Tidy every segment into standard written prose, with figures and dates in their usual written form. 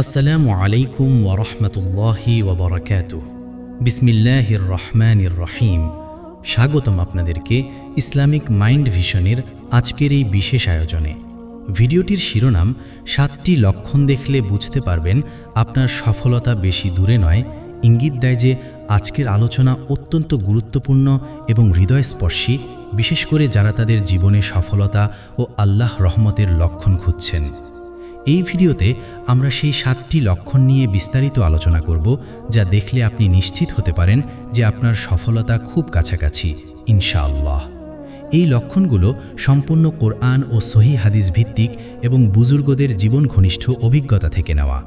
আসসালামু আলাইকুম ওয়া রাহমাতুল্লাহি ওয়া বারাকাতুহু। বিসমিল্লাহির রহমানির রহিম। স্বাগতম আপনাদেরকে ইসলামিক মাইন্ড ভিশনের আজকের এই বিশেষ আয়োজনে। ভিডিওটির শিরোনাম 7টি লক্ষণ দেখলে বুঝতে পারবেন আপনার সফলতা বেশি দূরে নয়, ইঙ্গিত দেয় যে আজকের আলোচনা অত্যন্ত গুরুত্বপূর্ণ এবং হৃদয়স্পর্শী, বিশেষ করে যারা তাদের জীবনে সফলতা ও আল্লাহ রহমতের লক্ষণ খুঁজছেন। এই ভিডিওতে আমরা সেই 7টি লক্ষণ নিয়ে বিস্তারিত আলোচনা করব, যা দেখলে আপনি নিশ্চিত হতে পারেন যে আপনার সফলতা খুব কাছাকাছি ইনশাআল্লাহ। এই লক্ষণগুলো সম্পূর্ণ কোরআন ও সহিহ হাদিস ভিত্তিক এবং বুজুর্গদের জীবন ঘনিষ্ঠ অভিজ্ঞতা থেকে নেওয়া।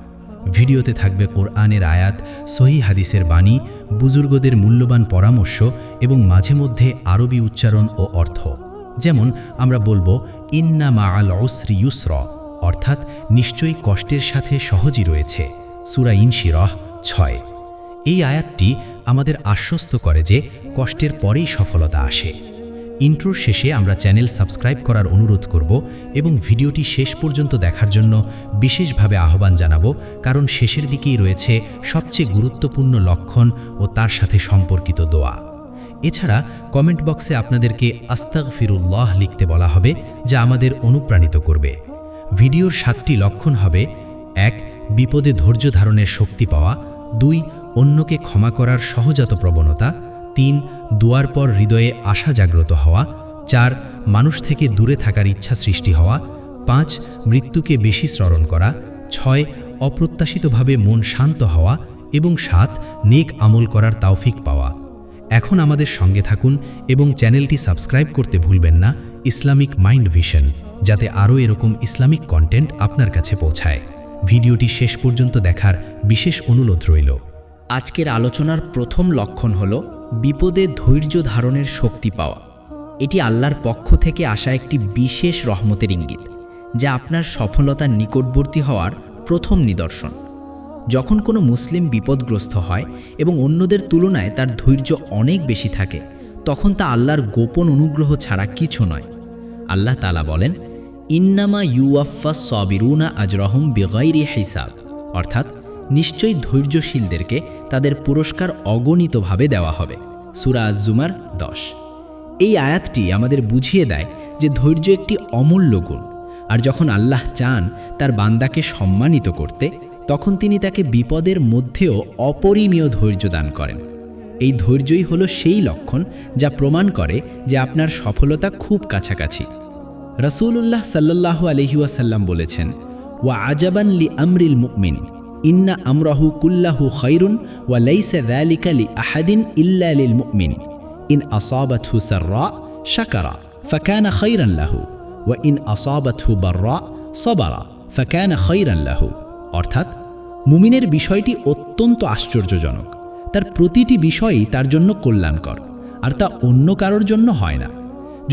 ভিডিওতে থাকবে কোরআনের আয়াত, সহিহ হাদিসের বাণী, বুজুর্গদের মূল্যবান পরামর্শ এবং মাঝে মধ্যে আরবি উচ্চারণ ও অর্থ। যেমন আমরা বলবো ইন্না মাআল উসরি ইউসরা, অর্থাৎ নিশ্চয়ই কষ্টের সাথে সহজই রয়েছে, সূরা ইনশিরাহ 6। এই আয়াতটি আমাদের আশ্বস্ত করে যে কষ্টের পরেই সফলতা আসে। ইন্ট্রোর শেষে আমরা চ্যানেল সাবস্ক্রাইব করার অনুরোধ করব এবং ভিডিওটি শেষ পর্যন্ত দেখার জন্য বিশেষভাবে আহ্বান জানাবো, কারণ শেষের দিকেই রয়েছে সবচেয়ে গুরুত্বপূর্ণ লক্ষণ ও তার সাথে সম্পর্কিত দোয়া। এছাড়া কমেন্ট বক্সে আপনাদেরকে আস্তাগফিরুল্লাহ লিখতে বলা হবে, যা আমাদের অনুপ্রাণিত করবে। ভিডিওর 7টি লক্ষণ হবে: 1. বিপদে ধৈর্য ধারণের শক্তি পাওয়া। 2. অন্যকে ক্ষমা করার সহজাত প্রবণতা। 3. দোয়ার পর হৃদয়ে আশা জাগ্রত হওয়া। 4. মানুষ থেকে দূরে থাকার ইচ্ছা সৃষ্টি হওয়া। 5. মৃত্যুকে বেশি স্মরণ করা। 6. অপ্রত্যাশিতভাবে মন শান্ত হওয়া। এবং 7. নেক আমল করার তৌফিক পাওয়া। এখন আমাদের সঙ্গে থাকুন এবং চ্যানেলটি সাবস্ক্রাইব করতে ভুলবেন না, ইসলামিক মাইন্ড ভিশন, যাতে আরও এরকম ইসলামিক কন্টেন্ট আপনার কাছে পৌঁছায়। ভিডিওটি শেষ পর্যন্ত দেখার বিশেষ অনুরোধ রইল। আজকের আলোচনার প্রথম লক্ষণ হল বিপদে ধৈর্য ধারণের শক্তি পাওয়া। এটি আল্লাহর পক্ষ থেকে আসা একটি বিশেষ রহমতের ইঙ্গিত, যা আপনার সফলতার নিকটবর্তী হওয়ার প্রথম নিদর্শন। যখন কোনো মুসলিম বিপদগ্রস্ত হয় এবং অন্যদের তুলনায় তার ধৈর্য অনেক বেশি থাকে, তখন তা আল্লাহর গোপন অনুগ্রহ ছাড়া কিছু নয়। আল্লাহ তাআলা বলেন, ইন্নামা ইউওয়াফাস সাবিরুনা আজরাহুম বিগাইরি হিসাব, অর্থাৎ নিশ্চয়ই ধৈর্যশীলদেরকে তাদের পুরস্কার অগণিতভাবে দেওয়া হবে, সূরা আজ-জুমার 10। এই আয়াতটি আমাদের বুঝিয়ে দেয় যে ধৈর্য একটি অমূল্য গুণ, আর যখন আল্লাহ চান তার বান্দাকে সম্মানিত করতে, তখন তিনি তাকে বিপদের মধ্যেও অপরিমেয় ধৈর্য দান করেন। এই ধৈর্যই হলো সেই লক্ষণ যা প্রমাণ করে যে আপনার সফলতা খুব কাছাকাছি। রাসূলুল্লাহ সাল্লাল্লাহু আলাইহি ওয়াসাল্লাম বলেছেন, ওয়া আজাবান লি আমরিল মুমিন ইন্না আমরাহু কুল্লাহু খায়রুন ওয়া লাইসা যালিকা লি আহাদিন ইল্লা লিল মুমিন ইন আসাবাতহু সাররা শাকারা ফাকানা খায়রান লাহু ওয়া ইন আসাবাতহু বাররা সাবারা ফাকানা খায়রান লাহু। অর্থাৎ মুমিনের বিষয়টি অত্যন্ত আশ্চর্যজনক। তার প্রতিটি বিষয়ই তার জন্য কল্যাণকর, আর তা অন্য কারোর জন্য হয় না।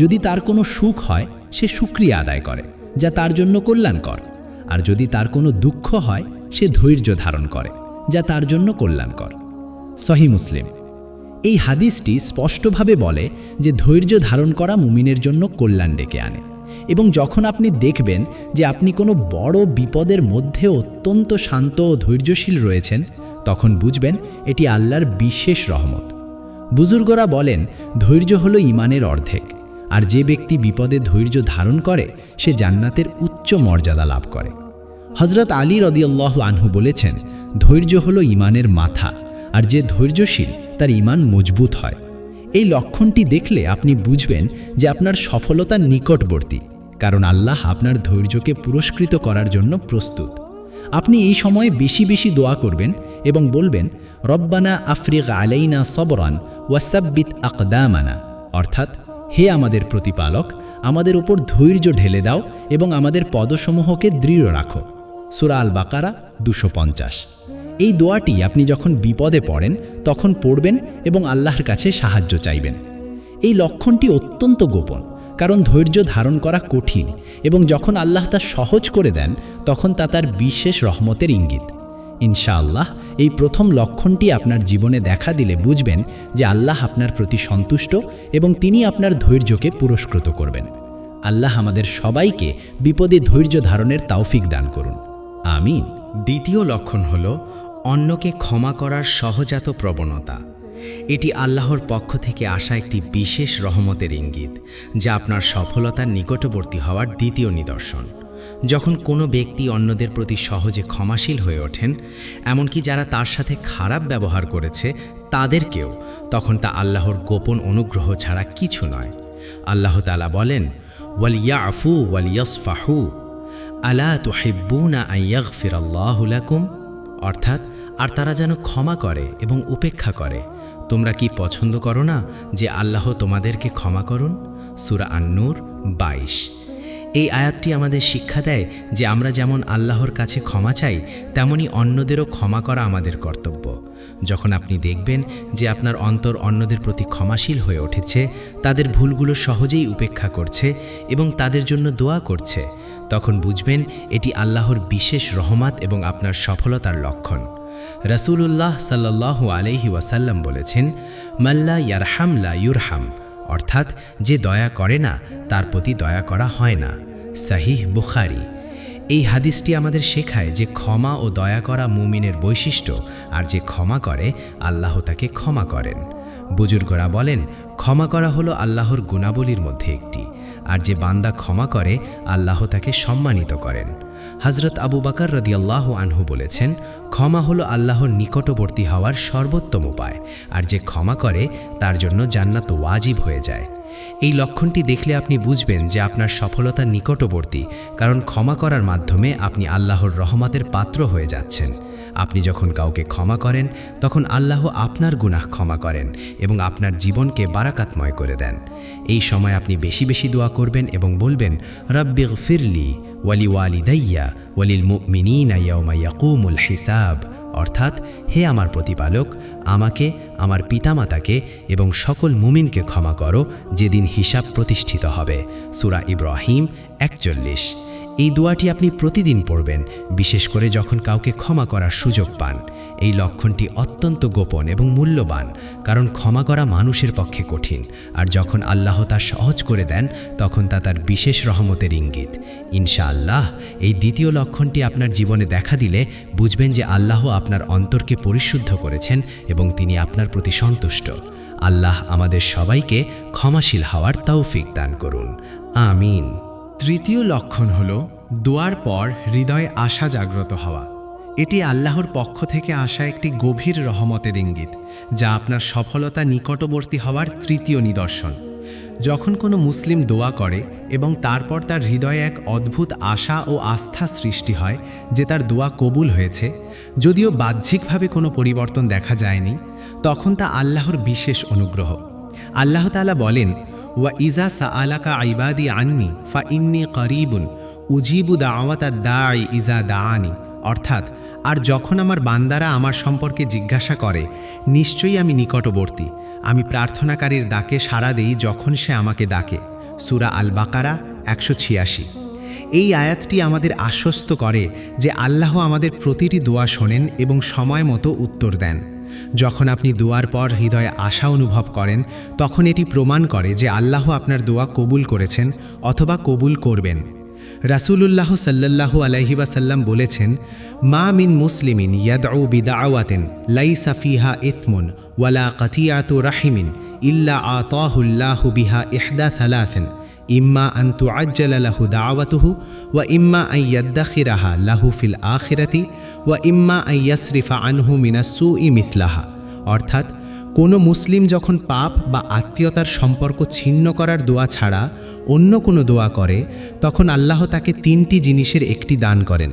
যদি তার কোনো সুখ হয়, সে শুকরিয়া আদায় করে, যা তার জন্য কল্যাণকর, আর যদি তার কোনো দুঃখ হয়, সে ধৈর্য ধারণ করে, যা তার জন্য কল্যাণকর। সহিহ মুসলিম। এই হাদিসটি স্পষ্টভাবে বলে যে ধৈর্য ধারণ করা মুমিনের জন্য কল্যাণ ডেকে আনে, এবং যখন আপনি দেখবেন যে আপনি কোনো বড় বিপদের মধ্যে অত্যন্ত শান্ত ও ধৈর্যশীল রয়েছেন, তখন বুঝবেন এটি আল্লাহর বিশেষ রহমত। বুজুর্গরা বলেন, ধৈর্য হলো ঈমানের অর্ধেক, আর যে ব্যক্তি বিপদে ধৈর্য ধারণ করে সে জান্নাতের উচ্চ মর্যাদা লাভ করে। হযরত আলী রাদিয়াল্লাহু আনহু বলেছেন, ধৈর্য হলো ঈমানের মাথা, আর যে ধৈর্যশীল তার ঈমান মজবুত হয়। এই লক্ষণটি দেখলে আপনি বুঝবেন যে আপনার সফলতার নিকটবর্তী, কারণ আল্লাহ আপনার ধৈর্যকে পুরস্কৃত করার জন্য প্রস্তুত। আপনি এই সময়ে বেশি বেশি দোয়া করবেন এবং বলবেন, রব্বানা আফরিগ আলাইনা সবরান ওয়াসাব্বিত আকদামানা, অর্থাৎ হে আমাদের প্রতিপালক, আমাদের উপর ধৈর্য ঢেলে দাও এবং আমাদের পদসমূহকে দৃঢ় রাখো, সূরা আল বাকারা 250। এই দোয়াটি আপনি যখন বিপদে পড়েন তখন পড়বেন এবং আল্লাহর কাছে সাহায্য চাইবেন। এই লক্ষণটি অত্যন্ত গোপন, কারণ ধৈর্য ধারণ করা কঠিন, এবং যখন আল্লাহ তা সহজ করে দেন তখন তা তার বিশেষ রহমতের ইঙ্গিত। ইনশাআল্লাহ এই প্রথম লক্ষণটি আপনার জীবনে দেখা দিলে বুঝবেন যে আল্লাহ আপনার প্রতি সন্তুষ্ট এবং তিনি আপনার ধৈর্যকে পুরস্কৃত করবেন। আল্লাহ আমাদের সবাইকে বিপদে ধৈর্য ধারণের তৌফিক দান করুন। আমিন। দ্বিতীয় লক্ষণ হল অন্যকে ক্ষমা করার সহজাত প্রবণতা। এটি আল্লাহর পক্ষ থেকে আসা একটি বিশেষ রহমতের ইঙ্গিত, যা আপনার সফলতার নিকটবর্তী হওয়ার দ্বিতীয় নিদর্শন। যখন কোনো ব্যক্তি অন্যদের প্রতি সহজে ক্ষমাশীল হয়ে ওঠেন, এমনকি যারা তার সাথে খারাপ ব্যবহার করেছে তাদেরকেও, তখন তা আল্লাহর গোপন অনুগ্রহ ছাড়া কিছু নয়। আল্লাহ তাআলা বলেন, ওয়ালিয়াফু ওয়ালিয়াসফাহু আলা তুহিব্বুনা আন ইয়াগফিরাল্লাহু লাকুম, অর্থাৎ আর তারা যেন ক্ষমা করে এবং উপেক্ষা করে। তোমরা কি পছন্দ করো না যে আল্লাহ তোমাদেরকে ক্ষমা করুন? সূরা আন-নূর 22। এই আয়াতটি আমাদের শিক্ষা দেয় যে আমরা যেমন আল্লাহর কাছে ক্ষমা চাই, তেমনি অন্যদেরও ক্ষমা করা আমাদের কর্তব্য। যখন আপনি দেখবেন যে আপনার অন্তর অন্যদের প্রতি ক্ষমাশীল হয়ে উঠেছে, তাদের ভুলগুলো সহজেই উপেক্ষা করছে এবং তাদের জন্য দোয়া করছে, তখন বুঝবেন এটি আল্লাহর বিশেষ রহমত এবং আপনার সফলতার লক্ষণ। রাসূলুল্লাহ সাল্লাল্লাহু আলাইহি ওয়াসাল্লাম বলেছেন, মাল্লা ইয়ারহাম লা ইউরহাম, অর্থাৎ যে দয়া করে না তার প্রতি দয়া করা হয় না। সহিহ বুখারী। এই হাদিসটি আমাদের শেখায় যে ক্ষমা ও দয়া করা মুমিনের বৈশিষ্ট্য, আর যে ক্ষমা করে আল্লাহ তাকে ক্ষমা করেন। বুজুর্গরা বলেন, ক্ষমা করা হলো আল্লাহর গুণাবলীর মধ্যে একটি, আর যে বান্দা ক্ষমা করে আল্লাহ তাকে সম্মানিত করেন। হযরত আবু বকর রাদিয়াল্লাহু আনহু বলেছেন, ক্ষমা হলো আল্লাহর নিকটবর্তী হওয়ার সর্বোত্তম উপায়, আর যে ক্ষমা করে তার জন্য জান্নাত ওয়াজিব হয়ে যায়। এই লক্ষণটি দেখলে আপনি বুঝবেন যে আপনার সফলতা নিকটবর্তী, কারণ ক্ষমা করার মাধ্যমে আপনি আল্লাহর রহমতের পাত্র হয়ে যাচ্ছেন। আপনি যখন কাউকে ক্ষমা করেন, তখন আল্লাহ আপনার গুনাহ ক্ষমা করেন এবং আপনার জীবনকে বারাকাতময় করে দেন। এই সময় আপনি বেশি বেশি দোয়া করবেন এবং বলবেন, রব্বিগফিরলি ওয়ালি ওয়ালিদাইয়া ওয়ালিল মুমিনিনা ইয়াওমা ইয়াকুমুল হিসাব, অর্থাৎ হে আমার প্রতিপালক, আমাকে, আমার পিতামাতাকে এবং সকল মুমিনকে ক্ষমা করো যেদিন হিসাব প্রতিষ্ঠিত হবে। সূরা ইব্রাহিম 41। এই দোয়াটি আপনি প্রতিদিন পড়বেন, বিশেষ করে যখন কাউকে ক্ষমা করার সুযোগ পান। এই লক্ষণটি অত্যন্ত গোপন এবং মূল্যবান, কারণ ক্ষমা করা মানুষের পক্ষে কঠিন, আর যখন আল্লাহ তা সহজ করে দেন তখন তা তার বিশেষ রহমতের ইঙ্গিত। ইনশাআল্লাহ এই দ্বিতীয় লক্ষণটি আপনার জীবনে দেখা দিলে বুঝবেন যে আল্লাহ আপনার অন্তরকে পরিশুদ্ধ করেছেন এবং তিনি আপনার প্রতি সন্তুষ্ট। আল্লাহ আমাদের সবাইকে ক্ষমাশীল হওয়ার তৌফিক দান করুন। আমিন। তৃতীয় লক্ষণ হল দোয়ার পর হৃদয়ে আশা জাগ্রত হওয়া। এটি আল্লাহর পক্ষ থেকে আসা একটি গভীর রহমতের ইঙ্গিত, যা আপনার সফলতা নিকটবর্তী হওয়ার তৃতীয় নিদর্শন। যখন কোনো মুসলিম দোয়া করে এবং তারপর তার হৃদয়ে এক অদ্ভুত আশা ও আস্থা সৃষ্টি হয় যে তার দোয়া কবুল হয়েছে, যদিও বাহ্যিকভাবে কোনো পরিবর্তন দেখা যায়নি, তখন তা আল্লাহর বিশেষ অনুগ্রহ। আল্লাহ তাআলা বলেন, ওয়া ইজা সাআলাকা ইবাদি আন্নি ফা ইন্নী করিবুন উজিবু দাওয়াতাদ দাঈ ইজা দাআনি, অর্থাৎ আর যখন আমার বান্দারা আমার সম্পর্কে জিজ্ঞাসা করে, নিশ্চয়ই আমি নিকটবর্তী, আমি প্রার্থনাকারীর ডাকে সাড়া দেই যখন সে আমাকে ডাকে। সূরা আল বাকারা 186। এই আয়াতটি আমাদের আশ্বস্ত করে যে আল্লাহ আমাদের প্রতিটি দোয়া শোনেন এবং সময় মতো উত্তর দেন। যখন আপনি দোয়ার পর হৃদয়ে আশা অনুভব করেন, তখন এটি প্রমাণ করে যে আল্লাহ আপনার দোয়া কবুল করেছেন অথবা কবুল করবেন। রাসূলুল্লাহ সাল্লাল্লাহু আলাইহি ওয়াসাল্লাম বলেছেন, মা মিন মুসলিমিন ইয়াদউ বিদাওয়াতিন লাইসা ফিহা ইথমুন ওয়ালা কাতিয়াতু রাহিমিন ইল্লা আতাহুল্লাহু বিহা ইহদা থালাথিন, ইম্মা আন তুআজ্জালা লাহু দাওয়াতুহু ওয়া ইম্মা আন ইয়াদখিরাহা লাহু ফিল আখিরাতি ওয়া ইম্মা আন ইয়াসরিফা আনহু মিনাস সুই মিথলাহা, অর্থাৎ কোনো মুসলিম যখন পাপ বা আত্মীয়তার সম্পর্ক ছিন্ন করার দোয়া ছাড়া অন্য কোনো দোয়া করে, তখন আল্লাহ তাকে তিনটি জিনিসের একটি দান করেন।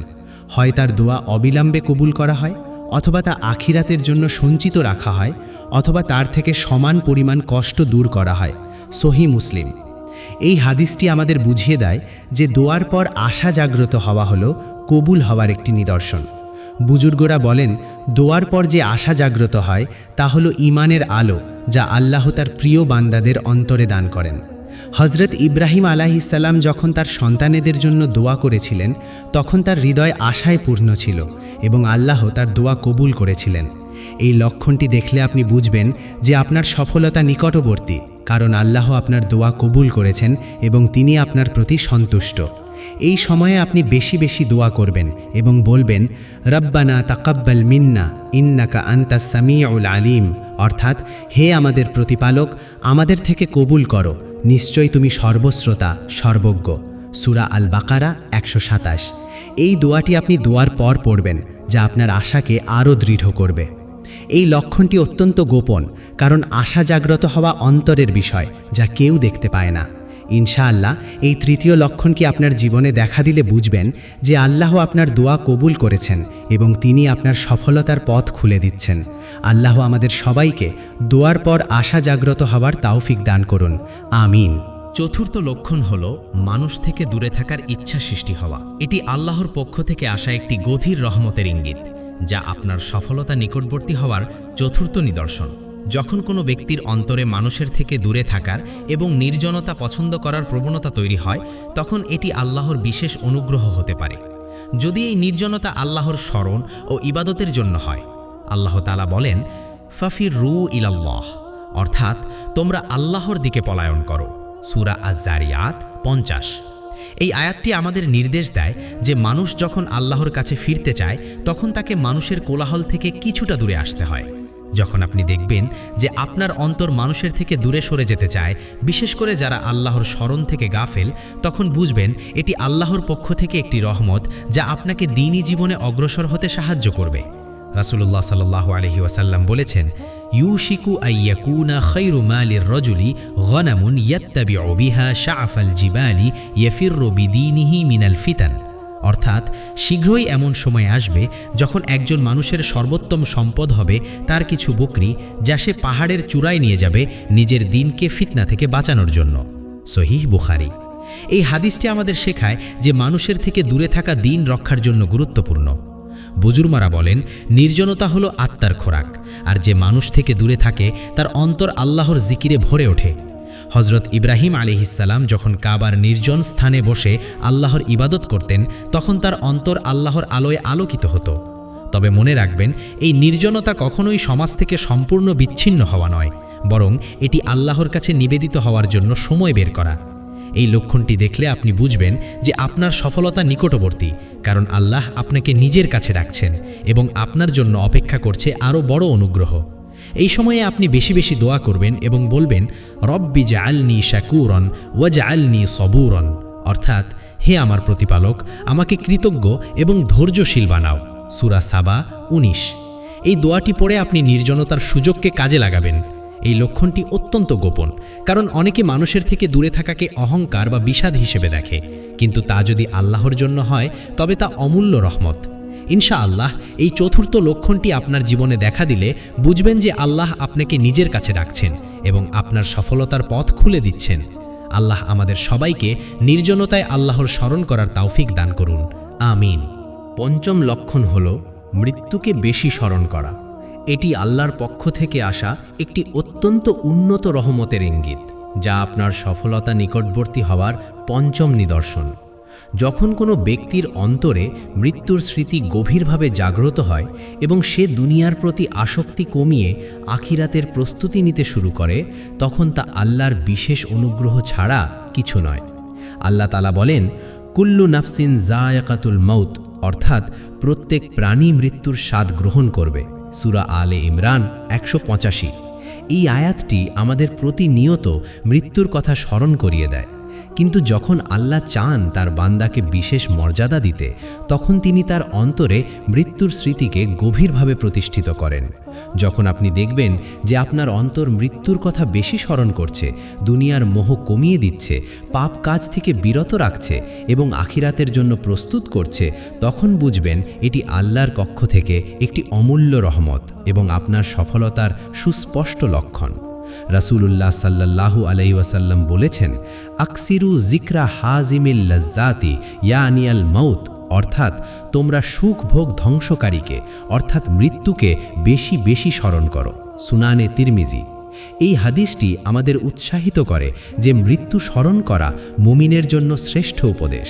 হয় তার দোয়া অবিলম্বে কবুল করা হয়, অথবা তা আখিরাতের জন্য সঞ্চিত রাখা হয়, অথবা তার থেকে সমান পরিমাণ কষ্ট দূর করা হয়। সহিহ মুসলিম। এই হাদিসটি আমাদের বুঝিয়ে দেয় যে দোয়ার পর আশা জাগ্রত হওয়া হলো কবুল হওয়ার একটি নিদর্শন। বুজুর্গরা বলেন, দোয়ার পর যে আশা জাগ্রত হয় তা হলো ঈমানের আলো, যা আল্লাহ তার প্রিয় বান্দাদের অন্তরে দান করেন। হযরত ইব্রাহিম আলাইহিস সালাম যখন তার সন্তানেদের জন্য দোয়া করেছিলেন, তখন তার হৃদয় আশায় পূর্ণ ছিল এবং আল্লাহ তার দোয়া কবুল করেছিলেন। এই লক্ষণটি দেখলে আপনি বুঝবেন যে আপনার সফলতা নিকটবর্তী, কারণ আল্লাহ আপনার দোয়া কবুল করেছেন এবং তিনি আপনার প্রতি সন্তুষ্ট। এই সময়ে আপনি বেশি বেশি দোয়া করবেন এবং বলবেন রব্বানা তাকাব্বাল মিন্না ইন্নাকা আনতাস সামিউল আলিম, অর্থাৎ হে আমাদের প্রতিপালক, আমাদের থেকে কবুল করো, নিশ্চয়ই তুমি সর্বশ্রোতা সর্বজ্ঞ। সূরা আল বাকারা 127। এই দোয়াটি আপনি দোয়ার পর পড়বেন, যা আপনার আশাকে আরও দৃঢ় করবে। এই লক্ষণটি অত্যন্ত গোপন, কারণ আশা জাগ্রত হওয়া অন্তরের বিষয়, যা কেউ দেখতে পায় না। ইনশাআল্লাহ এই তৃতীয় লক্ষণ কি আপনার জীবনে দেখা দিলে বুঝবেন যে আল্লাহ আপনার দোয়া কবুল করেছেন এবং তিনি আপনার সফলতার পথ খুলে দিচ্ছেন। আল্লাহ আমাদের সবাইকে দোয়ার পর আশা জাগ্রত হওয়ার তৌফিক দান করুন, আমিন। চতুর্থ লক্ষণ হল মানুষ থেকে দূরে থাকার ইচ্ছা সৃষ্টি হওয়া। এটি আল্লাহর পক্ষ থেকে আসা একটি গভীর রহমতের ইঙ্গিত, যা আপনার সফলতা নিকটবর্তী হওয়ার চতুর্থ নিদর্শন। যখন কোনো ব্যক্তির অন্তরে মানুষের থেকে দূরে থাকার এবং নির্জনতা পছন্দ করার প্রবণতা তৈরি হয়, তখন এটি আল্লাহর বিশেষ অনুগ্রহ হতে পারে। যদি এই নির্জনতা আল্লাহর স্মরণ ও ইবাদতের জন্য হয়, আল্লাহ তাআলা বলেন ফাফিরু ইলাল্লাহ, অর্থাৎ তোমরা আল্লাহর দিকে পলায়ন করো। সূরা আয-যারিয়াত 50। এই আয়াতটি আমাদের নির্দেশ দেয় যে মানুষ যখন আল্লাহর কাছে ফিরতে চায়, তখন তাকে মানুষের কোলাহল থেকে কিছুটা দূরে আসতে হয়। যখন আপনি দেখবেন যে আপনার অন্তর মানুষের থেকে দূরে সরে যেতে চায়, বিশেষ করে যারা আল্লাহর স্মরণ থেকে গাফেল, তখন বুঝবেন এটি আল্লাহর পক্ষ থেকে একটি রহমত, যা আপনাকে দ্বীনি জীবনে অগ্রসর হতে সাহায্য করবে। রাসূলুল্লাহ সাল্লাল্লাহু আলাইহি ওয়াসাল্লাম বলেছেন, ইউশিকু আইয়াকুনা খায়রু মালির রাজুলি গনামুন ইয়াত্তাবিউ বিহা শাআফাল জিবালি ইয়াফিররু বিদীনিহি মিনাল ফিতান, অর্থাৎ শীঘ্রই এমন সময় আসবে যখন একজন মানুষের সর্বোত্তম সম্পদ হবে তার কিছু বকরি, যা সে পাহাড়ের চূড়ায় নিয়ে যাবে নিজের দিনকে ফিতনা থেকে বাঁচানোর জন্য। সহিহ বুখারী। এই হাদিসটি আমাদের শেখায় যে মানুষের থেকে দূরে থাকা দিন রক্ষার জন্য গুরুত্বপূর্ণ। বুজুর্গরা বলেন, নির্জনতা হলো আত্মার খোরাক, আর যে মানুষ থেকে দূরে থাকে তার অন্তর আল্লাহর জিকিরে ভরে ওঠে। হজরত ইব্রাহিম আলাইহিসসালাম যখন কাবার নির্জন স্থানে বসে আল্লাহর ইবাদত করতেন, তখন তার অন্তর আল্লাহর আলোয় আলোকিত হতো। তবে মনে রাখবেন, এই নির্জনতা কখনোই সমাজ থেকে সম্পূর্ণ বিচ্ছিন্ন হওয়া নয়, বরং এটি আল্লাহর কাছে নিবেদিত হওয়ার জন্য সময় বের করা। এই লক্ষণটি দেখলে আপনি বুঝবেন যে আপনার সফলতা নিকটবর্তী, কারণ আল্লাহ আপনাকে নিজের কাছে ডাকছেন এবং আপনার জন্য অপেক্ষা করছে আরও বড় অনুগ্রহ। এই সময়ে আপনি বেশি বেশি দোয়া করবেন এবং বলবেন, রব্বি জাআলনি শাকুরন ওয়াজআলনি সবুরন, অর্থাৎ হে আমার প্রতিপালক, আমাকে কৃতজ্ঞ এবং ধৈর্যশীল বানাও। সূরা সাবা 19। এই দোয়াটি পড়ে আপনি নির্জনতার সুযোগকে কাজে লাগাবেন। এই লক্ষণটি অত্যন্ত গোপন, কারণ অনেকে মানুষের থেকে দূরে থাকাকে অহংকার বা বিষাদ হিসেবে দেখে, কিন্তু তা যদি আল্লাহর জন্য হয় তবে তা অমূল্য রহমত। ইনশাআল্লাহ এই চতুর্থ লক্ষণটি আপনার জীবনে দেখা দিলে বুঝবেন যে আল্লাহ আপনাকে নিজের কাছে ডাকছেন এবং আপনার সফলতার পথ খুলে দিচ্ছেন। আল্লাহ আমাদের সবাইকে নির্জনতায় আল্লাহর স্মরণ করার তৌফিক দান করুন, আমিন। পঞ্চম লক্ষণ হল মৃত্যুকে বেশি স্মরণ করা। এটি আল্লাহর পক্ষ থেকে আসা একটি অত্যন্ত উন্নত রহমতের ইঙ্গিত, যা আপনার সফলতা নিকটবর্তী হওয়ার পঞ্চম নিদর্শন। যখন কোনো ব্যক্তির অন্তরে মৃত্যুর স্মৃতি গভীরভাবে জাগ্রত হয় এবং সে দুনিয়ার প্রতি আসক্তি কমিয়ে আখিরাতের প্রস্তুতি নিতে শুরু করে, তখন তা আল্লাহর বিশেষ অনুগ্রহ ছাড়া কিছু নয়। আল্লাহ তাআলা বলেন, কুল্লু নাফসিন যায়কাতুল মাউত, অর্থাৎ প্রত্যেক প্রাণী মৃত্যুর স্বাদ গ্রহণ করবে। সূরা আলে ইমরান 185। এই আয়াতটি আমাদের প্রতিনিয়ত মৃত্যুর কথা স্মরণ করিয়ে দেয়। কিন্তু যখন আল্লাহ চান তার বান্দাকে বিশেষ মর্যাদা দিতে, তখন তিনি তার অন্তরে মৃত্যুর স্মৃতিকে গভীরভাবে প্রতিষ্ঠিত করেন। যখন আপনি দেখবেন যে আপনার অন্তর মৃত্যুর কথা বেশি স্মরণ করছে, দুনিয়ার মোহ কমিয়ে দিচ্ছে, পাপ কাজ থেকে বিরত রাখছে এবং আখিরাতের জন্য প্রস্তুত করছে, তখন বুঝবেন এটি আল্লাহর পক্ষ থেকে একটি অমূল্য রহমত এবং আপনার সফলতার সুস্পষ্ট লক্ষণ। রাসূলুল্লাহ সাল্লাল্লাহু আলাইহি ওয়াসাল্লাম বলেছেন, আকসিরু যিকরা হাজিমিল লাজ্জাতি ইয়ানিয়াল মাউত, অর্থাৎ তোমরা সুখ ভোগ ধ্বংসকারীকে অর্থাৎ মৃত্যুকে বেশি বেশি স্মরণ করো। সুনানে তিরমিজি। এই হাদিসটি আমাদের উৎসাহিত করে যে মৃত্যু স্মরণ করা মুমিনের জন্য শ্রেষ্ঠ উপদেশ।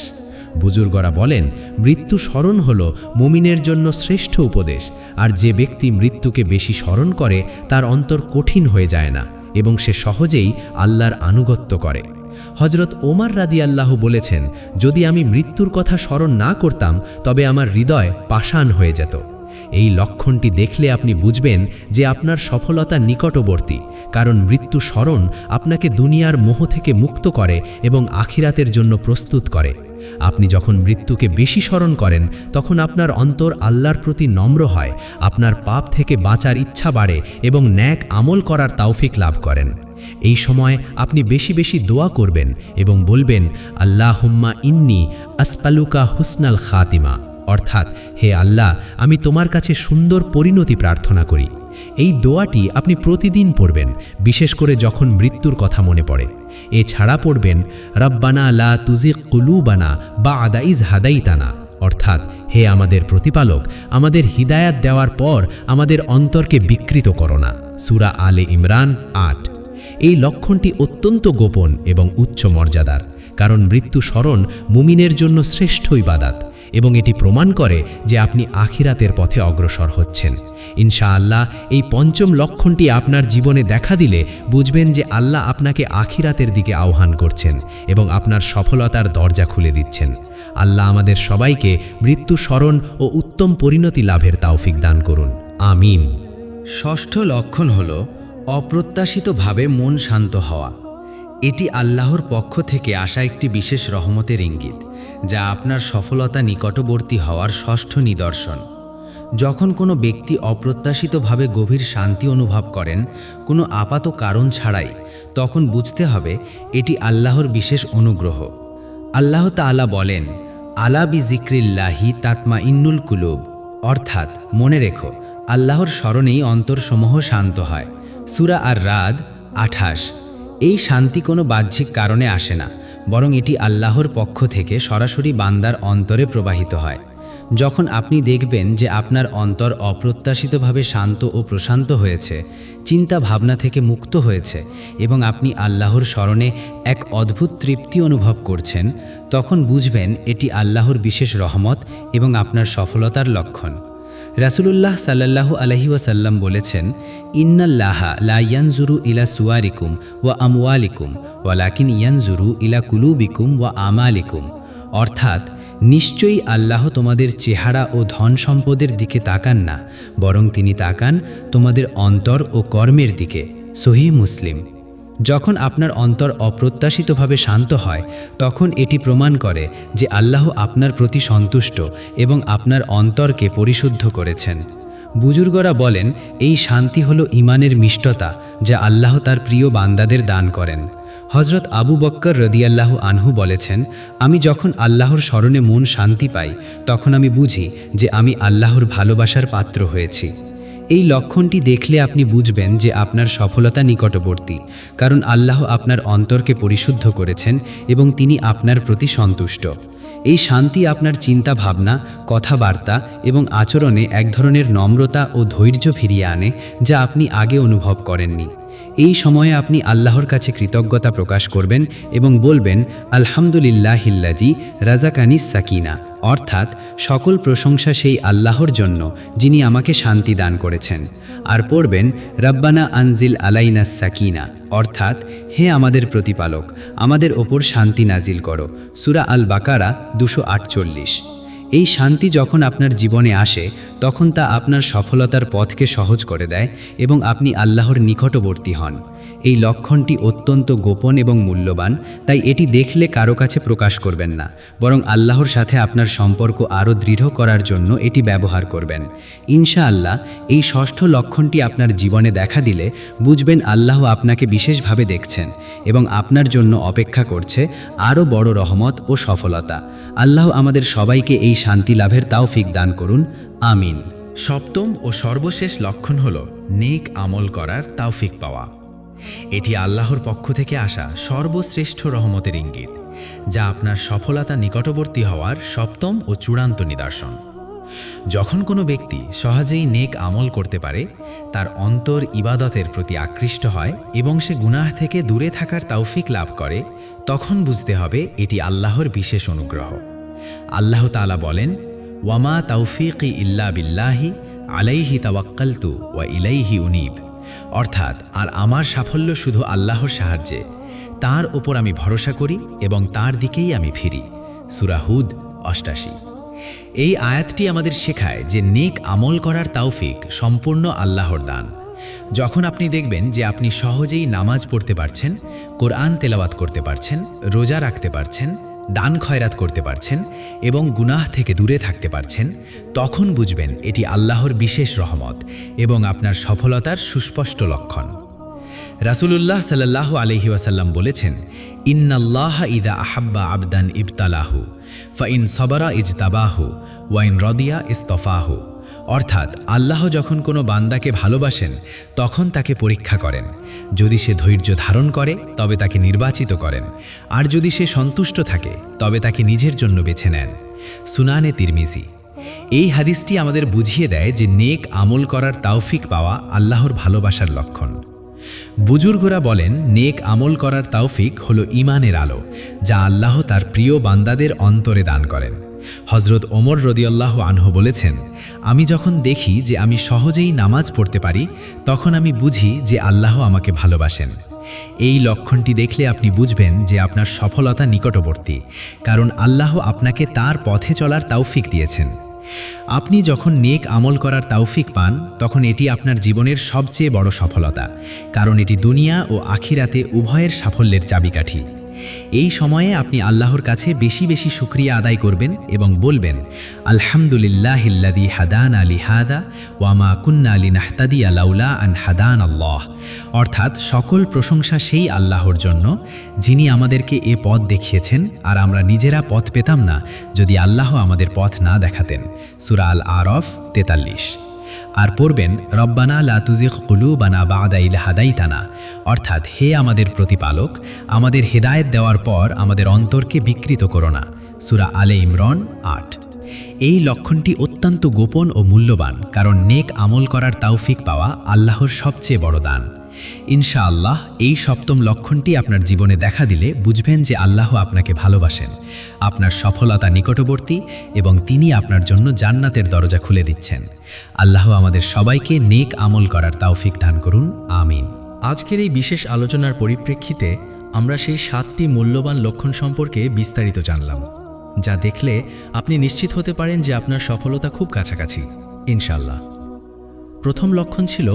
বুজুর্গরা বলেন, মৃত্যু স্মরণ হল মুমিনের জন্য শ্রেষ্ঠ উপদেশ, আর যে ব্যক্তি মৃত্যুকে বেশি স্মরণ করে তার অন্তর কঠিন হয়ে যায় না এবং সে সহজেই আল্লাহর আনুগত্য করে। হজরত ওমর রাদিয়াল্লাহু বলেছেন, যদি আমি মৃত্যুর কথা স্মরণ না করতাম তবে আমার হৃদয় পাষাণ হয়ে যেত। এই লক্ষণটি দেখলে আপনি বুঝবেন যে আপনার সফলতা নিকটবর্তী, কারণ মৃত্যু স্মরণ আপনাকে দুনিয়ার মোহ থেকে মুক্ত করে এবং আখিরাতের জন্য প্রস্তুত করে। আপনি যখন মৃত্যুকে বেশি স্মরণ করেন তখন আপনার অন্তর আল্লাহর প্রতি নম্র হয়, আপনার পাপ থেকে বাঁচার ইচ্ছা বাড়ে এবং ন্যাক আমল করার তৌফিক লাভ করেন। এই সময় আপনি বেশি বেশি দোয়া করবেন এবং বলবেন, আল্লাহুম্মা ইন্নী আসপালুকা হুসনাল খাতিমা, অর্থাৎ হে আল্লাহ, আমি তোমার কাছে সুন্দর পরিণতি প্রার্থনা করি। এই দোয়াটি আপনি প্রতিদিন পড়বেন, বিশেষ করে যখন মৃত্যুর কথা মনে পড়ে। এছাড়া পড়বেন রব্বানা লা তুজিগ কুলুবানা বা'দা ইজ হাদাইতানা, অর্থাৎ হে আমাদের প্রতিপালক, আমাদের হিদায়াত দেওয়ার পর আমাদের অন্তরকে বিকৃত করো না। সূরা আলে ইমরান ৮। এই লক্ষণটি অত্যন্ত গোপন এবং উচ্চ মর্যাদার, কারণ মৃত্যু স্মরণ মুমিনের জন্য শ্রেষ্ঠ ইবাদত এবং এটি প্রমাণ করে যে আপনি আখিরাতের পথে অগ্রসর হচ্ছেন। ইনশাআল্লাহ এই পঞ্চম লক্ষণটি আপনার জীবনে দেখা দিলে বুঝবেন যে আল্লাহ আপনাকে আখিরাতের দিকে আহ্বান করছেন এবং আপনার সফলতার দরজা খুলে দিচ্ছেন। আল্লাহ আমাদের সবাইকে মৃত্যু স্মরণ ও উত্তম পরিণতি লাভের তৌফিক দান করুন। আমিন। ষষ্ঠ লক্ষণ হল অপ্রত্যাশিতভাবে মন শান্ত হওয়া। এটি আল্লাহর পক্ষ থেকে আসা একটি বিশেষ রহমতের ইঙ্গিত, যা আপনার সফলতা নিকটবর্তী হওয়ার ষষ্ঠ নিদর্শন। যখন কোনো ব্যক্তি অপ্রত্যাশিতভাবে গভীর শান্তি অনুভব করেন, কোনো আপাত কারণ ছাড়াই, তখন বুঝতে হবে এটি আল্লাহর বিশেষ অনুগ্রহ। আল্লাহ তাআলা বলেন, আলা বি জিক্রিল্লাহি তাতমাইন্নুল কুলুব, অর্থাৎ মনে রেখো, আল্লাহর স্মরণেই অন্তরসমূহ শান্ত হয়। সূরা আর-রাদ ২৮। এই শান্তি কোনো বাহ্যিক কারণে আসে না, বরং এটি আল্লাহর পক্ষ থেকে সরাসরি বান্দার অন্তরে প্রবাহিত হয়। যখন আপনি দেখবেন যে আপনার অন্তর অপ্রত্যাশিতভাবে শান্ত ও প্রশান্ত হয়েছে, চিন্তা ভাবনা থেকে মুক্ত হয়েছে এবং আপনি আল্লাহর স্মরণে এক অদ্ভুত তৃপ্তি অনুভব করছেন, তখন বুঝবেন এটি আল্লাহর বিশেষ রহমত এবং আপনার সফলতার লক্ষণ। রাসূলুল্লাহ সাল্লাল্লাহু আলাইহি ওয়াসাল্লাম বলেছেন, ইন্নাল্লাহা লা ইয়ানজুরু ইলা সুওয়ারিকুম ওয়া আমওয়ালিকুম ওয়ালাকিন ইয়ানজুরু ইলা কুলুবিকুম ওয়া আমালিকুম, অর্থাৎ নিশ্চয়ই আল্লাহ তোমাদের চেহারা ও ধন সম্পদের দিকে তাকান না, বরং তিনি তাকান তোমাদের অন্তর ও কর্মের দিকে। সহিহ মুসলিম। যখন আপনার অন্তর অপ্রত্যাশিতভাবে শান্ত হয়, তখন এটি প্রমাণ করে যে আল্লাহ আপনার প্রতি সন্তুষ্ট এবং আপনার অন্তরকে পরিশুদ্ধ করেছেন। বুজুর্গরা বলেন, এই শান্তি হলো ঈমানের মিষ্টতা, যা আল্লাহ তার প্রিয় বান্দাদের দান করেন। হজরত আবু বক্কর রাদিয়াল্লাহু আনহু বলেছেন, আমি যখন আল্লাহর স্মরণে মন শান্তি পাই, তখন আমি বুঝি যে আমি আল্লাহর ভালোবাসার পাত্র হয়েছি। এই লক্ষণটি দেখলে আপনি বুঝবেন যে আপনার সফলতা নিকটবর্তী, কারণ আল্লাহ আপনার অন্তরকে পরিশুদ্ধ করেছেন এবং তিনি আপনার প্রতি সন্তুষ্ট। এই শান্তি আপনার চিন্তা ভাবনা, কথাবার্তা এবং আচরণে এক ধরনের নম্রতা ও ধৈর্য ফিরিয়ে আনে, যা আপনি আগে অনুভব করেননি। এই সময়ে আপনি আল্লাহর কাছে কৃতজ্ঞতা প্রকাশ করবেন এবং বলবেন, আলহামদুলিল্লাহিল্লাযী রাযাকানিস সাকিনা, অর্থাৎ সকল প্রশংসা সেই আল্লাহর জন্য যিনি আমাকে শান্তি দান করেছেন। আর পড়বেন, রব্বানা আনজিল আলাইনাস সাকিনা, অর্থাৎ হে আমাদের প্রতিপালক, আমাদের ওপর শান্তি নাজিল করো। সূরা আল বাকারা ২৪৮। এই শান্তি যখন আপনার জীবনে আসে, তখন তা আপনার সফলতার পথকে সহজ করে দেয় এবং আপনি আল্লাহর নিকটবর্তী হন। এই লক্ষণটি অত্যন্ত গোপন এবং মূল্যবান, তাই এটি দেখলে কারো কাছে প্রকাশ করবেন না, বরং আল্লাহর সাথে আপনার সম্পর্ক আরও দৃঢ় করার জন্য এটি ব্যবহার করবেন। ইনশাআল্লাহ এই ষষ্ঠ লক্ষণটি আপনার জীবনে দেখা দিলে বুঝবেন আল্লাহ আপনাকে বিশেষভাবে দেখছেন এবং আপনার জন্য অপেক্ষা করছে আরও বড় রহমত ও সফলতা। আল্লাহ আমাদের সবাইকে এই শান্তি লাভের তৌফিক দান করুন। আমিন। সপ্তম ও সর্বশেষ লক্ষণ হল নেক আমল করার তৌফিক পাওয়া। এটি আল্লাহর পক্ষ থেকে আসা সর্বশ্রেষ্ঠ রহমতের ইঙ্গিত, যা আপনার সফলতা নিকটবর্তী হওয়ার সপ্তম ও চূড়ান্ত নিদর্শন। যখন কোনো ব্যক্তি সহজেই নেক আমল করতে পারে, তার অন্তর ইবাদতের প্রতি আকৃষ্ট হয় এবং সে গুনাহ থেকে দূরে থাকার তৌফিক লাভ করে, তখন বুঝতে হবে এটি আল্লাহর বিশেষ অনুগ্রহ। আল্লাহ তাআলা বলেন, ওয়ামা তাওফিকি ইল্লা বিল্লাহি আলাইহি তাওয়াক্কালতু ওয়া ইলাইহি উনীব, অর্থাৎ আর আমার সাফল্য শুধু আল্লাহর সাহায্যে, তার ওপর আমি ভরসা করি এবং তার দিকেই আমি ফিরি। সূরা হুদ ৮৮। এই আয়াতটি আমাদের শেখায় যে নেক আমল করার তৌফিক সম্পূর্ণ আল্লাহর দান। যখন আপনি দেখবেন যে আপনি সহজেই নামাজ পড়তে পারছেন, কোরআন তেলাওয়াত করতে পারছেন, রোজা রাখতে পারছেন, দান খয়রাত করতে পারছেন এবং গুনাহ থেকে দূরে থাকতে পারছেন, তখন বুঝবেন এটি আল্লাহর বিশেষ রহমত এবং আপনার সফলতার সুস্পষ্ট লক্ষণ। রাসূলুল্লাহ সাল্লাল্লাহু আলাইহি ওয়াসাল্লাম বলেছেন, ইন্নাল্লাহা ইযা আহাব্বা আবদান ইবতালাহু ফাইন সবারা ইজতাবাহু ওয়াইন রদিয়া ইস্তফাহু। অর্থাৎ আল্লাহ যখন কোনো বান্দাকে ভালোবাসেন তখন তাকে পরীক্ষা করেন। যদি সে ধৈর্য ধারণ করে তবে তাকে নির্বাচিত করেন, আর যদি সে সন্তুষ্ট থাকে তবে তাকে নিজের জন্য বেছে নেন। সুনানে তিরমিজি। এই হাদিসটি আমাদের বুঝিয়ে দেয় যে নেক আমল করার তৌফিক পাওয়া আল্লাহর ভালোবাসার লক্ষণ। বুজুর্গরা বলেন, নেক আমল করার তৌফিক হলো ঈমানের আলো, যা আল্লাহ তার প্রিয় বান্দাদের অন্তরে দান করেন। হযরত ওমর রাদিয়াল্লাহু আনহু বলেছেন, আমি যখন দেখি যে আমি সহজেই নামাজ পড়তে পারি তখন আমি বুঝি যে আল্লাহ আমাকে ভালোবাসেন। এই লক্ষণটি দেখলে আপনি বুঝবেন যে আপনার সফলতা নিকটবর্তী, কারণ আল্লাহ আপনাকে তার পথে চলার তৌফিক দিয়েছেন। আপনি যখন নেক আমল করার তৌফিক পান তখন এটি আপনার জীবনের সবচেয়ে বড় সফলতা, কারণ এটি দুনিয়া ও আখিরাতে উভয়ের সাফল্যের চাবিকাঠি। এই সময়ে আপনি আল্লাহর কাছে বেশি বেশি শুকরিয়া আদায় করবেন এবং বলবেন, আলহামদুলিল্লাহিল্লাযী হাদানা লিহাদা ওয়া মা কুন্না লিনাহতাদিয়া লাউলা আন হাদানাল্লাহ। অর্থাৎ সকল প্রশংসা সেই আল্লাহর জন্য যিনি আমাদেরকে এ পথ দেখিয়েছেন, আর আমরা নিজেরা পথ পেতাম না যদি আল্লাহ আমাদের পথ না দেখাতেন। সূরা আল আরাফ ৪৩। আর পড়বেন, রব্বানা লা তুজিগ কুলুবানা বা'দা ইয হাদাইতানা। অর্থাৎ হে আমাদের প্রতিপালক, আমাদের হেদায়েত দেওয়ার পর আমাদের অন্তরকে বিকৃত করো না। সূরা আলে ইমরান ৮। এই লক্ষণটি অত্যন্ত গোপন ও মূল্যবান, কারণ নেক আমল করার তৌফিক পাওয়া আল্লাহর সবচেয়ে বড় দান। ইনশাআল্লাহ এই সপ্তম লক্ষণটি আপনার জীবনে দেখা দিলে বুঝবেন যে আল্লাহ আপনাকে ভালোবাসেন, আপনার সফলতা নিকটবর্তী এবং তিনি আপনার জন্য জান্নাতের দরজা খুলে দিচ্ছেন। আল্লাহ আমাদের সবাইকে নেক আমল করার তৌফিক দান করুন, আমিন। আজকের এই বিশেষ আলোচনার পরিপ্রেক্ষিতে আমরা সেই 7টি মূল্যবান লক্ষণ সম্পর্কে বিস্তারিত জানলাম, যা দেখলে আপনি নিশ্চিত হতে পারেন যে আপনার সফলতা খুব কাছাকাছি ইনশাআল্লাহ। প্রথম লক্ষণ ছিল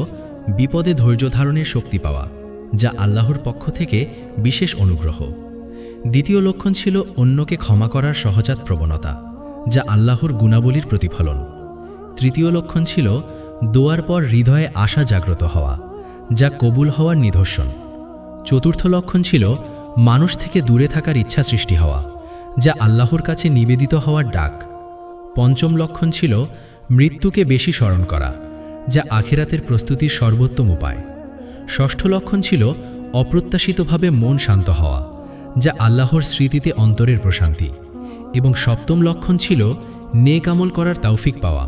বিপদে ধৈর্য ধারণের শক্তি পাওয়া, যা আল্লাহর পক্ষ থেকে বিশেষ অনুগ্রহ। দ্বিতীয় লক্ষণ ছিল অন্যকে ক্ষমা করার সহজাত প্রবণতা, যা আল্লাহর গুণাবলীর প্রতিফলন। তৃতীয় লক্ষণ ছিল দোয়ার পর হৃদয়ে আশা জাগ্রত হওয়া, যা কবুল হওয়ার নিদর্শন। চতুর্থ লক্ষণ ছিল মানুষ থেকে দূরে থাকার ইচ্ছা সৃষ্টি হওয়া, যা আল্লাহর কাছে নিবেদিত হওয়ার ডাক। পঞ্চম লক্ষণ ছিল মৃত্যুকে বেশি স্মরণ করা, যা আখিরাতের প্রস্তুতির সর্বোত্তম উপায়। ষষ্ঠ লক্ষণ ছিল অপ্রত্যাশিতভাবে মন শান্ত হওয়া, যা আল্লাহর স্মৃতিতে অন্তরের প্রশান্তি। এবং সপ্তম লক্ষণ ছিল নেক আমল করার তৌফিক পাওয়া,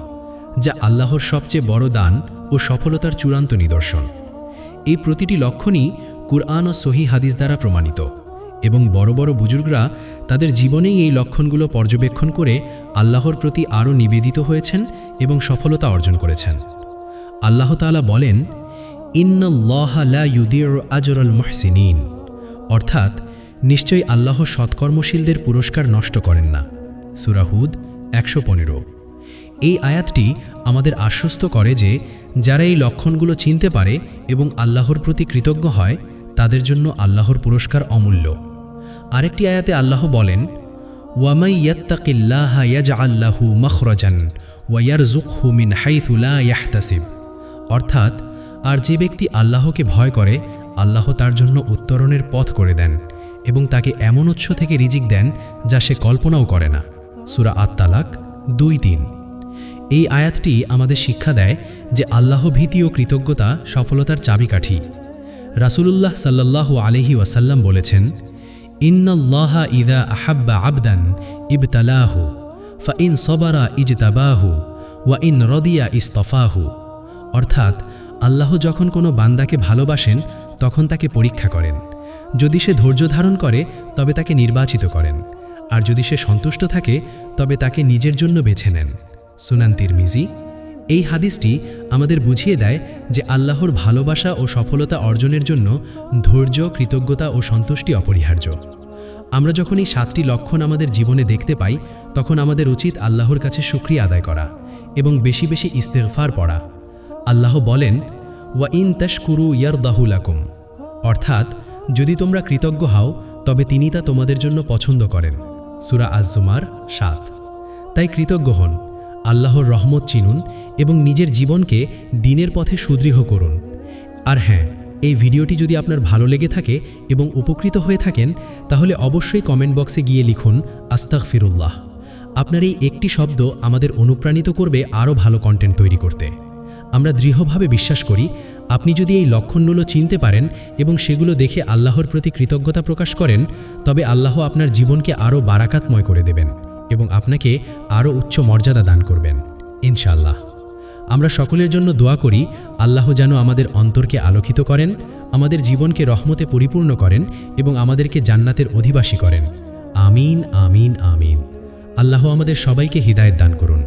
যা আল্লাহর সবচেয়ে বড় দান ও সফলতার চূড়ান্ত নিদর্শন। এই প্রতিটি লক্ষণই কুরআন ও সহিহ হাদিস দ্বারা প্রমাণিত, এবং বড় বড় বুজুর্গরা তাদের জীবনেই এই লক্ষণগুলো পর্যবেক্ষণ করে আল্লাহর প্রতি আরও নিবেদিত হয়েছেন এবং সফলতা অর্জন করেছেন। আল্লাহ তাআলা বলেন, ইন্নাল্লাহা লা ইউদিউ আজরাল মুহসিনিন। অর্থাৎ নিশ্চয়ই আল্লাহ সৎকর্মশীলদের পুরস্কার নষ্ট করেন না। সূরা হুদ ১১৫। এই আয়াতটি আমাদের আশ্বস্ত করে যে যারা এই লক্ষণগুলো চিনতে পারে এবং আল্লাহর প্রতি কৃতজ্ঞ হয় তাদের জন্য আল্লাহর পুরস্কার অমূল্য। আরেকটি আয়াতে আল্লাহ বলেন, ওয়ামাই ইয়াত্তাকিল্লাহা ইয়াজআল লাহু মাখরাজান ওয়া ইয়ারযুকহু মিন হাইথু লা ইয়াহতাসিব। অর্থাৎ আর যে ব্যক্তি আল্লাহকে ভয় করে আল্লাহ তার জন্য উত্তরণের পথ করে দেন এবং তাকে এমন উৎস থেকে রিজিক দেন যা সে কল্পনাও করে না। সূরা আত-তালাক ২-৩। এই আয়াতটি আমাদের শিক্ষা দেয় যে আল্লাহ ভীতি ও কৃতজ্ঞতা সফলতার চাবিকাঠি। রাসূলুল্লাহ সাল্লাল্লাহু আলাইহি ওয়াসাল্লাম বলেছেন, ইন্নাল্লাহা ইযা আহাব্বা আবদান ইবতালাহু ফাইন সবারা ইজতাবাহু ওয়া ইন রদিয়া ইস্তফাহু। অর্থাৎ আল্লাহ যখন কোনো বান্দাকে ভালোবাসেন তখন তাকে পরীক্ষা করেন। যদি সে ধৈর্য ধারণ করে তবে তাকে নির্বাচিত করেন, আর যদি সে সন্তুষ্ট থাকে তবে তাকে নিজের জন্য বেছে নেন। সুনান তিরমিজি। এই হাদিসটি আমাদের বুঝিয়ে দেয় যে আল্লাহর ভালোবাসা ও সফলতা অর্জনের জন্য ধৈর্য, কৃতজ্ঞতা ও সন্তুষ্টি অপরিহার্য। আমরা যখন এই 7টি লক্ষণ আমাদের জীবনে দেখতে পাই, তখন আমাদের উচিত আল্লাহর কাছে শুকরিয়া আদায় করা এবং বেশি বেশি ইস্তেগফার পড়া। আল্লাহ বলেন, ওয়া ইন তাশকুরু ইয়ারদাহু লাকুম, অর্থাৎ যদি তোমরা কৃতজ্ঞ হও তবে তিনি তা তোমাদের জন্য পছন্দ করেন। সূরা আজ-জুমার 7। তাই কৃতজ্ঞ হন, আল্লাহর রহমত চিনুন এবং নিজের জীবনকে দ্বীনের পথে সুদৃঢ় করুন। আর হ্যাঁ, এই ভিডিওটি যদি আপনার ভালো লেগে থাকে এবং উপকৃত হয়ে থাকেন, তাহলে অবশ্যই কমেন্ট বক্সে গিয়ে লিখুন আস্তাগফিরুল্লাহ। আপনার এই একটি শব্দ আমাদের অনুপ্রাণিত করবে আরও ভালো কন্টেন্ট তৈরি করতে। আমরা দৃঢ়ভাবে বিশ্বাস করি, আপনি যদি এই লক্ষণগুলো চিনতে পারেন এবং সেগুলো দেখে আল্লাহর প্রতি কৃতজ্ঞতা প্রকাশ করেন, তবে আল্লাহ আপনার জীবনকে আরও বারাকাতময় করে দেবেন এবং আপনাকে আরও উচ্চ মর্যাদা দান করবেন ইনশাআল্লাহ। আমরা সকলের জন্য দোয়া করি, আল্লাহ যেন আমাদের অন্তরকে আলোকিত করেন, আমাদের জীবনকে রহমতে পরিপূর্ণ করেন এবং আমাদেরকে জান্নাতের অধিবাসী করেন। আমিন আমিন আমিন। আল্লাহ আমাদের সবাইকে হিদায়াত দান করুন।